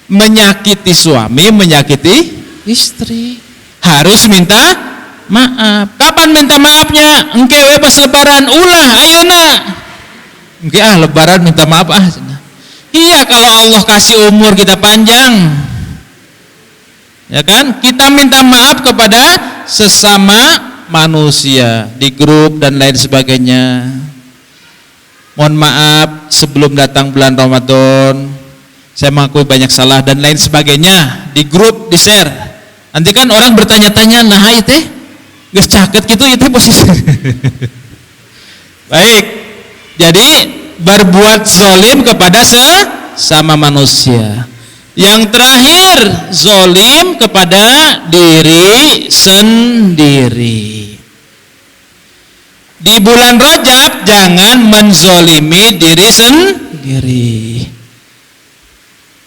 menyakiti suami, menyakiti istri, harus minta maaf. Kapan minta maafnya? Engke we pas lebaran, ulah ayeuna. Engke lebaran minta maaf Iya, kalau Allah kasih umur kita panjang, ya kan? Kita minta maaf kepada sesama manusia di grup dan lain sebagainya. Mohon maaf sebelum datang bulan Ramadan, saya mengakui banyak salah dan lain sebagainya, di grup, di share. Nanti kan orang bertanya-tanya, nah itu geus caket gitu itu posisi. Baik. Jadi berbuat zalim kepada sesama manusia. Yang terakhir, zalim kepada diri sendiri. Di bulan Rajab jangan menzolimi diri sendiri.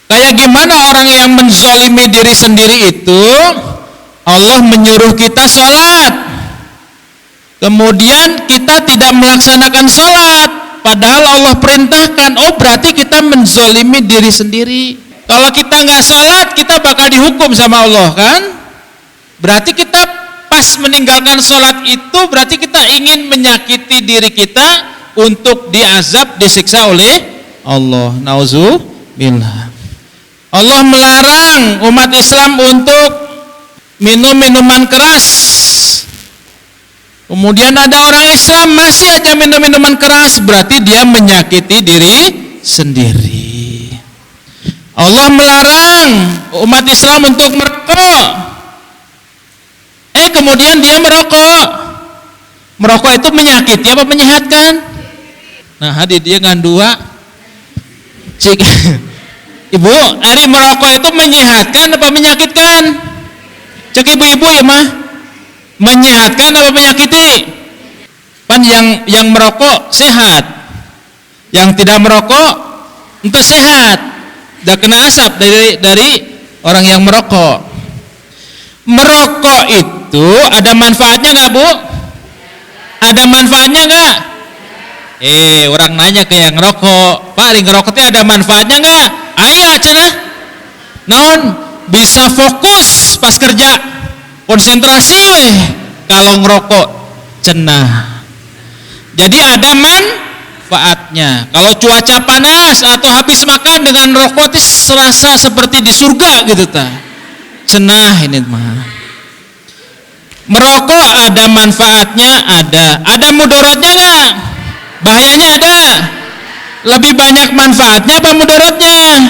Kayak gimana orang yang menzolimi diri sendiri itu? Allah menyuruh kita sholat, kemudian kita tidak melaksanakan sholat, padahal Allah perintahkan. Oh, berarti kita menzolimi diri sendiri. Kalau kita nggak sholat, kita bakal dihukum sama Allah, kan? Berarti kita pas meninggalkan sholat itu, berarti kita ingin menyakiti diri kita untuk diazab, disiksa oleh Allah. Nauzubillah. Allah melarang umat Islam untuk minum minuman keras. Kemudian ada orang Islam masih aja minum minuman keras, berarti dia menyakiti diri sendiri. Allah melarang umat Islam untuk merokok. Kemudian dia merokok. Merokok itu menyakiti apa menyehatkan? Nah, hadir dia ngandua. Cik. Ibu, hari merokok itu menyehatkan apa menyakitkan? Cek ibu-ibu ya mah, menyehatkan apa menyakiti? Pan yang merokok sehat, yang tidak merokok itu sehat, tidak kena asap dari orang yang merokok. Merokok itu ada manfaatnya nggak bu? Ada manfaatnya nggak? Orang nanya ke yang ngerokok, Pak, ngerokoknya ada manfaatnya nggak? Ayah cenah, non bisa fokus pas kerja, konsentrasi weh kalau ngerokok cenah. Jadi ada manfaatnya. Kalau cuaca panas atau habis makan dengan rokok itu serasa seperti di surga gitu ta. Cenah ini mah. Merokok ada manfaatnya, ada mudaratnya nggak? Bahayanya ada. Lebih banyak manfaatnya apa mudaratnya?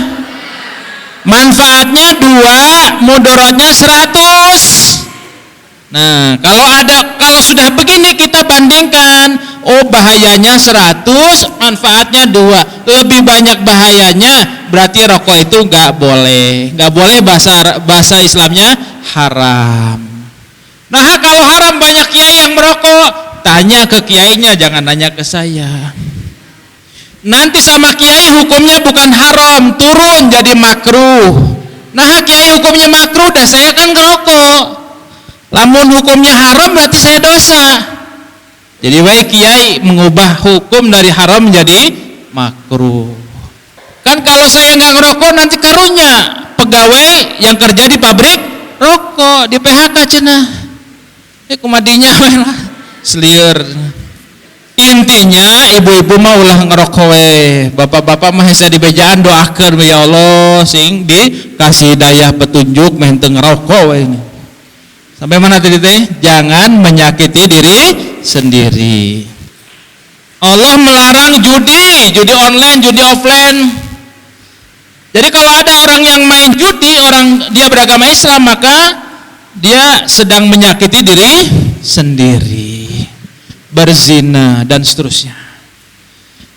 Manfaatnya 2, mudaratnya 100. Nah, kalau sudah begini kita bandingkan, oh bahayanya 100, manfaatnya 2, lebih banyak bahayanya, berarti rokok itu nggak boleh, bahasa Islamnya haram. Nah, kalau haram banyak kiai yang merokok, tanya ke kiainya, jangan nanya ke saya. Nanti sama kiai hukumnya bukan haram, turun jadi makruh. Nah, kiai hukumnya makruh, dah saya kan ngerokok. Lamun hukumnya haram berarti saya dosa. Jadi baik kiai mengubah hukum dari haram menjadi makruh. Kan kalau saya nggak ngerokok nanti karunya pegawai yang kerja di pabrik rokok di PHK cenah. Kumadinya seliur. Intinya ibu-ibu mah ulah ngerokok bapak-bapak mah hese dibejaan doakeun ya Allah sing dikasih hidayah petunjuk meh teu ngerokok ini. Sampai mana tadi teh? Jangan menyakiti diri sendiri. Allah melarang judi online, judi offline. Jadi kalau ada orang yang main judi, dia beragama Islam, maka dia sedang menyakiti diri sendiri. Berzina dan seterusnya.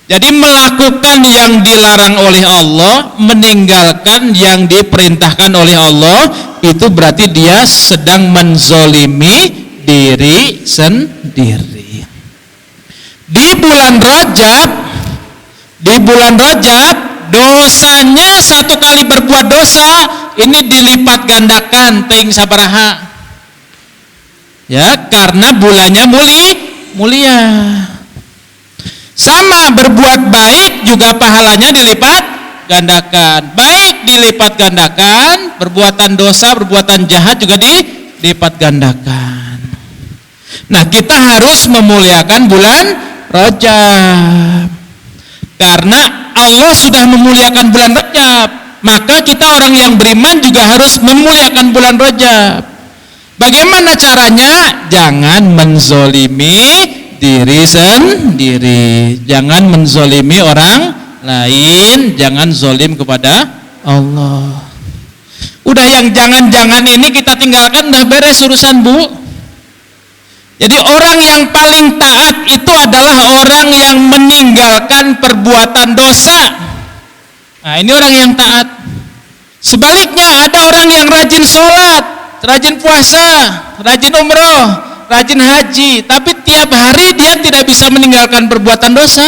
Jadi melakukan yang dilarang oleh Allah, meninggalkan yang diperintahkan oleh Allah, itu berarti dia sedang menzolimi diri sendiri. Di bulan Rajab dosanya satu kali berbuat dosa ini dilipat gandakan teuing sabaraha. Ya, karena bulannya mulia. Sama berbuat baik juga pahalanya dilipat gandakan. Baik dilipat gandakan, perbuatan dosa, perbuatan jahat juga dilipat gandakan. Nah, kita harus memuliakan bulan Rajab. Karena Allah sudah memuliakan bulan Rajab, maka kita orang yang beriman juga harus memuliakan bulan Rajab. Bagaimana caranya? Jangan menzolimi diri sendiri, jangan menzolimi orang lain, jangan zolim kepada Allah. Udah yang jangan-jangan ini kita tinggalkan, udah beres urusan, Bu. Jadi orang yang paling taat itu adalah orang yang meninggalkan perbuatan dosa. Nah, ini orang yang taat. Sebaliknya ada orang yang rajin sholat, rajin puasa, rajin umroh, rajin haji, tapi tiap hari dia tidak bisa meninggalkan perbuatan dosa.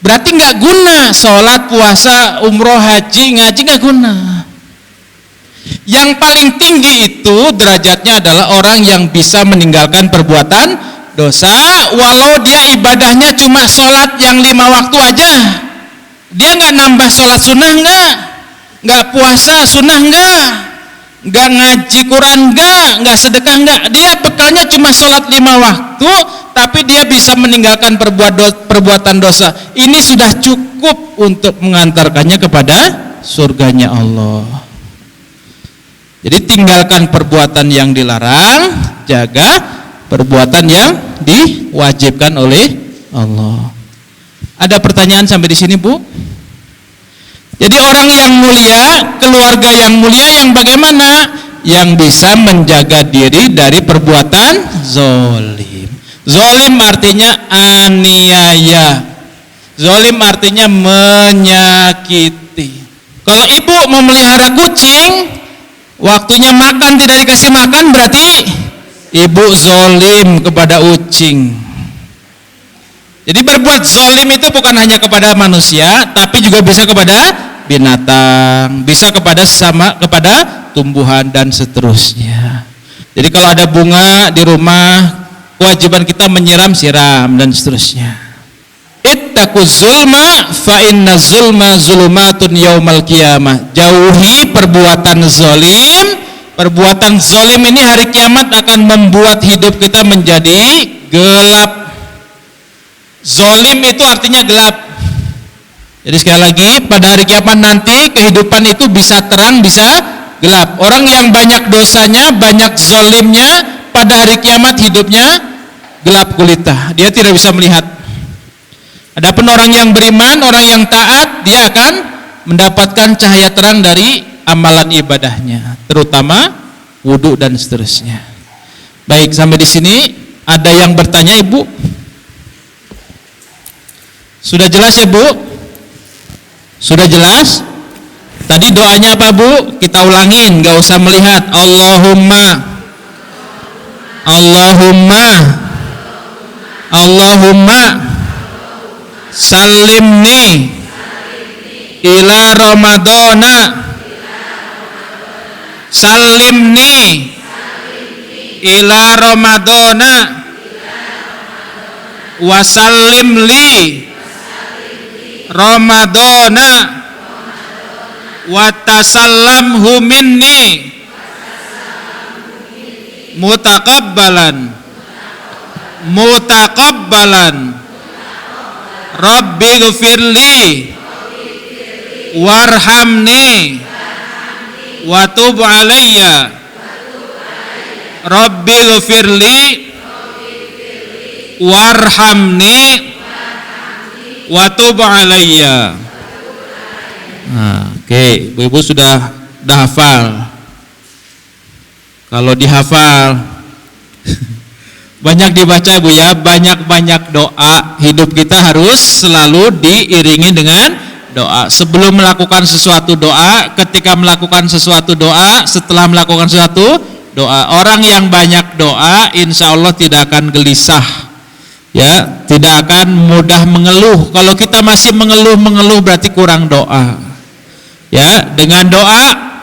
Berarti nggak guna sholat, puasa, umroh, haji, ngaji nggak guna. Yang paling tinggi itu derajatnya adalah orang yang bisa meninggalkan perbuatan dosa, walau dia ibadahnya cuma sholat yang 5 waktu aja. Dia nggak nambah sholat sunnah, nggak puasa sunnah, nggak ngaji Quran, nggak sedekah, dia bekalnya cuma sholat 5 waktu, tapi dia bisa meninggalkan perbuatan dosa. Ini sudah cukup untuk mengantarkannya kepada surganya Allah. Jadi tinggalkan perbuatan yang dilarang, jaga perbuatan yang diwajibkan oleh Allah. Ada pertanyaan sampai di sini, Bu? Jadi orang yang mulia, keluarga yang mulia yang bagaimana? Yang bisa menjaga diri dari perbuatan zolim. Zolim artinya aniaya. Zolim artinya menyakiti. Kalau ibu memelihara kucing, waktunya makan tidak dikasih makan, berarti ibu zolim kepada kucing. Jadi berbuat zolim itu bukan hanya kepada manusia, tapi juga bisa kepada binatang, bisa kepada tumbuhan dan seterusnya. Jadi kalau ada bunga di rumah, kewajiban kita menyiram, siram dan seterusnya. Ittaquz zulma fa inna zulma zulumatun yaumal qiyamah. Jauhi perbuatan zalim. Perbuatan zalim ini hari kiamat akan membuat hidup kita menjadi gelap. Zalim itu artinya gelap. Jadi sekali lagi, pada hari kiamat nanti kehidupan itu bisa terang, bisa gelap. Orang yang banyak dosanya, banyak zalimnya, pada hari kiamat hidupnya gelap gulita. Dia tidak bisa melihat. Adapun orang yang beriman, orang yang taat, dia akan mendapatkan cahaya terang dari amalan ibadahnya, terutama wudhu dan seterusnya. Baik, sampai di sini ada yang bertanya, Ibu? Sudah jelas ya, Bu? Sudah jelas? Tadi doanya apa, Bu? Kita ulangin, nggak usah melihat. Allahumma, Allahumma, Allahumma salimni ila Ramadana, salimni ila Ramadana, wasallim li Ramadana, watasallamhu minni mutaqabbalan, mutaqabbalan. Rabbi ghfirli warhamni wa tub alayya. Rabbi ghfirli warhamni wa tub alayya. Nah, oke, Ibu-ibu sudah hafal. Kalau dihafal banyak dibaca, Bu ya, banyak-banyak doa. Hidup kita harus selalu diiringi dengan doa. Sebelum melakukan sesuatu doa, ketika melakukan sesuatu doa, setelah melakukan sesuatu doa. Orang yang banyak doa, insya Allah tidak akan gelisah, ya, tidak akan mudah mengeluh. Kalau kita masih mengeluh berarti kurang doa. Ya, dengan doa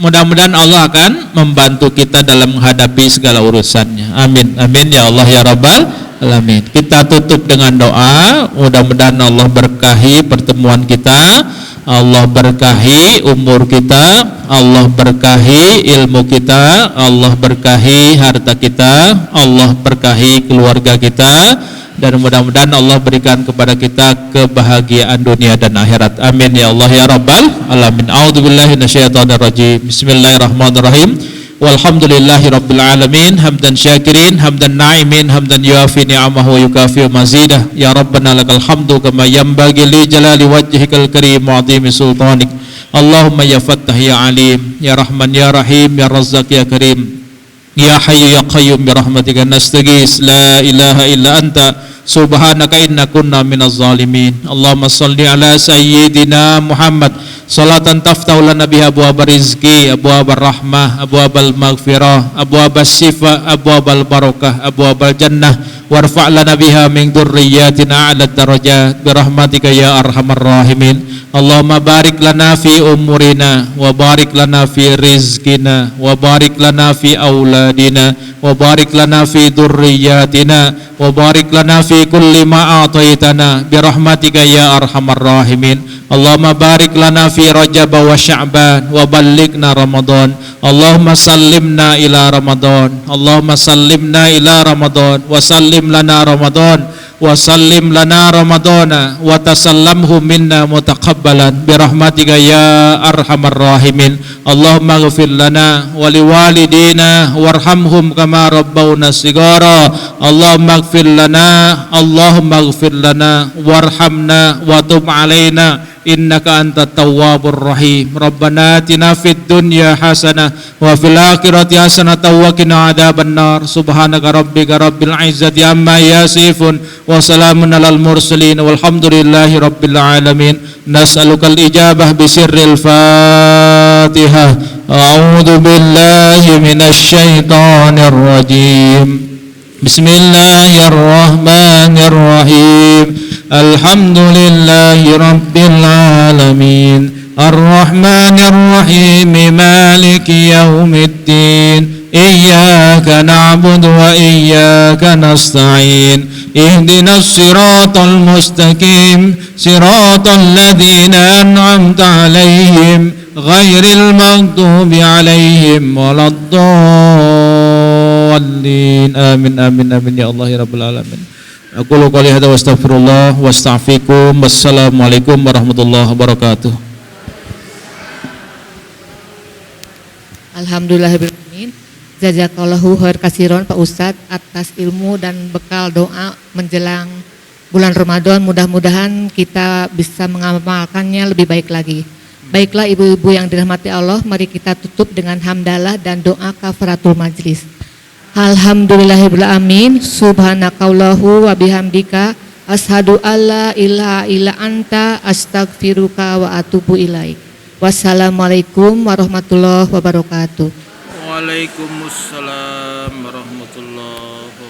mudah-mudahan Allah akan membantu kita dalam menghadapi segala urusannya. Amin, amin ya Allah ya Rabbal alamin. Kita tutup dengan doa. Mudah-mudahan Allah berkahi pertemuan kita, Allah berkahi umur kita, Allah berkahi ilmu kita, Allah berkahi harta kita, Allah berkahi keluarga kita, dan mudah-mudahan Allah berikan kepada kita kebahagiaan dunia dan akhirat. Amin ya Allah ya Rabbal alamin. A'udzubillahi minasyaitonirrajim. Bismillahirrahmanirrahim. Walhamdulillahi rabbil alamin. Hamdan syakirin, hamdan na'imin, hamdan yuafi ni'amahu wa yukafi'u mazidah. Ya Rabbana lakal hamdu kama yanbaghi li jalali wajhikal karim wa 'azimi sultanik. Allahumma ya Fattah ya Alim, ya Rahman ya Rahim, ya Razzaq ya Karim, ya Hayyu ya Qayyum, bi rahmatika nastaghis. La ilaha illa anta subhanaka inna kunna minaz zalimin. Allahumma salli ala sayyidina Muhammad salatan taftahu lana biha abwaab rizqi, abwaab rahmah, abwaab maghfirah, abwaab syifa, abwaab barakah, abwaab jannah, warfa' lana biha min dzurriyyatina a'la darajat bi rahmatika ya arhamar rahimin. Allahumma barik lana fi umurina wa barik lana fi rizqina wa barik lana fi auladina wa barik lana fi dzurriyyatina wa barik lana fi kulli ma a'taitana bi rahmatika ya arhamar rahimin. Allahumma barik lana fi Rajab wa Sya'ban wa ballighna Ramadan. Allahumma sallimna ila Ramadan. Allahumma sallimna ila Ramadan wa sallim lana Ramadan wa sallim lana Ramadana wa tasallamhu minna mutaqabbalan bi rahmatika ya arhamar rahimin. Allahumma ighfir lana wa liwalidina warhamhum kama rabbawna shigara. Allahumma ighfir lana warhamna wa tub alaina innaka antat tawwabur rahim. Rabbana atina fid dunya hasanah wa fil akhirati hasanah wa qina adzabannar. Subhanaka rabbika rabbil izzati amma yasifun wa salamun alal mursalin walhamdulillahi rabbil alamin. Nas'alukal ijabah bisirril Fatihah. A'udzu billahi minasy syaithanir rajim. Bismillahirrahmanirrahim. Alhamdulillahi rabbil alamin. Ar-Rahmanir Rahim. Maliki yaumiddin. Iyyaka na'budu wa iyyaka nasta'in. Ihdinas siratal mustaqim. Siratal ladzina an'amta 'alaihim ghairil maghdubi 'alaihim waladdallin. Amin amin amin ya Allah ya rabbal alamin. Aku qouli hadza wa astaghfirullah wa astaghfirukum. Wassalamualaikum warahmatullahi wabarakatuh. Alhamdulillahirrahmanirrahim. Jazakallahu khair kasiron Pak Ustadz atas ilmu dan bekal doa menjelang bulan Ramadan. Mudah-mudahan kita bisa mengamalkannya lebih baik lagi. Baiklah ibu-ibu yang dirahmati Allah, mari kita tutup dengan hamdalah dan doa kafaratul majlis. Alhamdulillahirabbil alamin. Subhanakallahu wa bihamdika asyhadu alla ilaha illa anta astaghfiruka wa atubu ilaik. Wassalamualaikum warahmatullahi wabarakatuh. Waalaikumsalam warahmatullahi wabarakatuh.